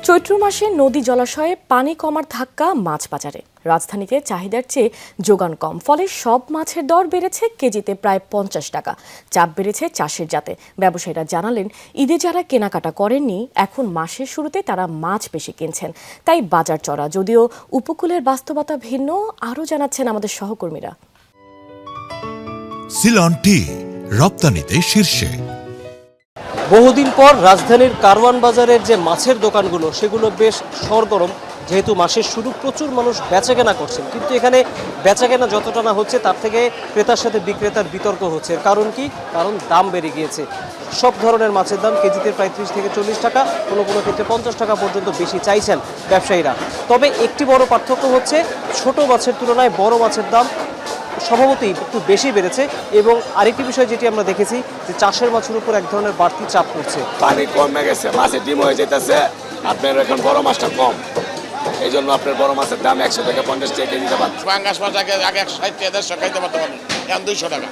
চৈত্র মাসে নদী জলাশয়ে পানি কমার ধাক্কা মাছ বাজারে। রাজধানীতে চাহিদার চেয়ে যোগান কম, ফলে সব মাছের দর বেড়েছে কেজিতে প্রায় 50 টাকা। চাপ বেড়েছে চাষের জাতে। ব্যবসায়ীরা জানালেন, ঈদে যারা কেনাকাটা করেননি এখন মাসের শুরুতে তারা মাছ বেশি কিনছেন, তাই বাজার চড়া। যদিও উপকূলের বাস্তবতা ভিন্ন, আরও জানাচ্ছেন আমাদের সহকর্মীরা। সিলন টি রপ্তানিতে শীর্ষে। বহুদিন পর রাজধানীর কারওয়ান বাজারের যে মাছের দোকানগুলো সেগুলো বেশ সরগরম, যেহেতু মাসের শুরু প্রচুর মানুষ বেচাকেনা করছেন। কিন্তু এখানে বেচাকেনা যতটা না হচ্ছে তার থেকে ক্রেতার সাথে বিক্রেতার বিতর্ক হচ্ছে। কারণ কি? কারণ দাম বেড়ে গিয়েছে। সব ধরনের মাছের দাম কেজিতে প্রায় 30 থেকে 40 টাকা, কোনো কোনো ক্ষেত্রে 50 টাকা পর্যন্ত বেশি চাইছেন ব্যবসায়ীরা। তবে একটি বড় পার্থক্য হচ্ছে ছোট মাছের তুলনায় বড় মাছের দাম স্বভাবতই একটু বেশি বেড়েছে। এবং আরেকটি বিষয় যেটি আমরা দেখেছি যে চাষের মাছের উপর এক ধরনের বাড়তি চাপ পড়ছে। পানি কমে গেছে, মাছের ডিম হয়ে যেতেছে, আপনার এখন বড় মাছটা কম, এই জন্য আপনার বড় মাছের দাম 100 থেকে 50 টাকা কেজিতে পাচ্ছে। পাঙ্গাস মাছ আগে 160 টাকা 150 খাইতে পারতে পারেন, এখন 200 টাকা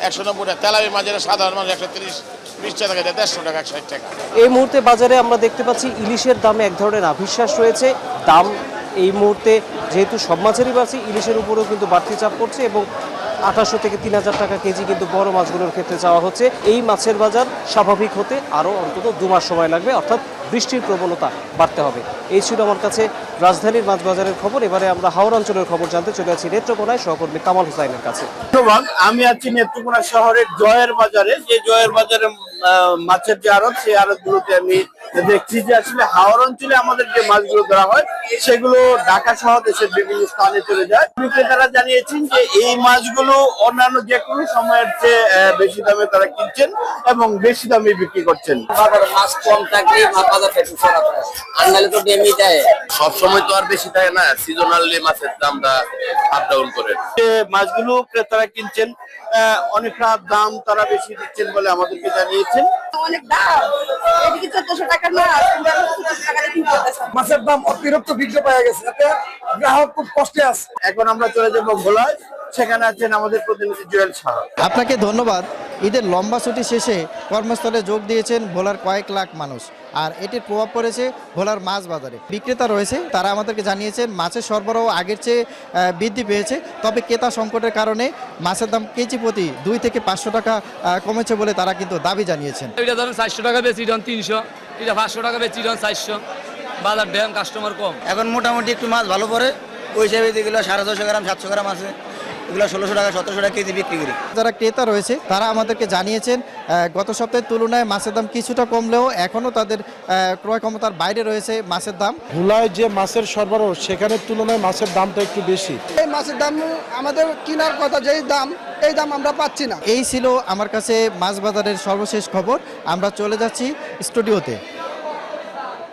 190 টাকা। তেলাপি মাছের সাধারণ মাছ 130-20 টাকা, 150 টাকা 160 টাকা। এই মুহূর্তে বাজারে আমরা দেখতে পাচ্ছি ইলিশের দামে এক ধরনের আবিশ্বাস রয়েছে। দাম এই মুহূর্তে যেহেতু সব মাছেরই বাড়ছে, ইলিশের উপরেও কিন্তু বাড়তি চাপ পড়ছে এবং 2800 থেকে 3000 টাকা কেজি কিন্তু বড় মাছগুলোর ক্ষেত্রে চাওয়া হচ্ছে। এই মাছের বাজার স্বাভাবিক হতে আরও অন্তত 2 মাস সময় লাগবে, অর্থাৎ বৃষ্টির প্রবণতা বাড়তে হবে। এই ছিল আমার কাছে রাজধানীর মাছ বাজারের খবর। এবারে আমরা হাওড় অঞ্চলের খবর জানতে চলে আছি নেত্রকোনায় সহকর্মী কামাল হোসাইনের কাছে। আমি আছি নেত্রকোনা শহরের জয়ের বাজারে। যে জয়ের বাজারে মাছের যে আড়ত, সেই আড়তগুলোতে আমি দেখছি যে আসলে হাওড় অঞ্চলে আমাদের যে মাছগুলো ধরা হয় সেগুলো ঢাকা সহ দেশের বিভিন্ন স্থানে চলে যায়। বিক্রেতারা জানিয়েছেন যে এই মাছগুলো অন্যান্য যে কোনো সময়ের চেয়ে বেশি দামে তারা কিনছেন এবং বেশি দামে বিক্রি করছেন। মাছ কম থাকলে বাজারটা একটু খারাপ হয়, আর নাহলে তো ডেমি দেয়। সবসময় তো আর বেশি থাকে না, সিজনালি মাছের দামটা আপ ডাউন করে। যে মাছগুলো ক্রেতারা কিনছেন অনেকটা দাম তারা বেশি দিচ্ছেন বলে আমাদেরকে জানিয়েছেন। অনেক দাম, এদিকে 1400 টাকার মাছ 1400 টাকা দিয়ে কিনতেছে। মাছের দাম অতিরিক্ত বৃদ্ধি পেয়ে গেছে, এতে গ্রাহক খুব কষ্টে আছে। এখন আমরা চলে যাবো ভোলায়, সেখানে আছেন আমাদের প্রতিনিধি জুয়েল শাহ। আপনাকে ধন্যবাদ। ঈদের লম্বা ছুটি শেষে কর্মস্থলে যোগ দিয়েছেন ভোলার কয়েক লাখ মানুষ, আর এটির প্রভাব পড়েছে ভোলার মাছ বাজারে। বিক্রেতা রয়েছে, তারা আমাদেরকে জানিয়েছেন মাছের সরবরাহ আগের চেয়ে বৃদ্ধি পেয়েছে, তবে ক্রেতা সংকটের কারণে মাছের দাম কেজি প্রতি 2 থেকে 500 টাকা কমেছে বলে তারা কিন্তু দাবি জানিয়েছেন। এটা ধরুন 400 টাকা বেশি, 300, এটা 500 টাকা বেশি, 400। বাজার ড্যাম কাস্টমার কম। এখন মোটামুটি একটু মাছ ভালো পড়ে, ওই হিসাবে যেগুলো 650 গ্রাম 700 গ্রাম আছে, এগুলো 1600 টাকা 1700 টাকা কেজি বিক্রি করি। যারা ক্রেতা রয়েছে তারা আমাদেরকে জানিয়েছেন গত সপ্তাহের তুলনায় মাছের দাম কিছুটা কমলেও এখনও তাদের ক্রয় ক্ষমতার বাইরে রয়েছে মাছের দাম। ভোলায় যে মাছের সরবরাহ, সেখানের তুলনায় মাছের দামটা একটু বেশি। এই মাছের দাম আমাদের কেনার কথা যেই দাম, এই দাম আমরা পাচ্ছি না। এই ছিল আমার কাছে মাছ বাজারের সর্বশেষ খবর। আমরা চলে যাচ্ছি স্টুডিওতে।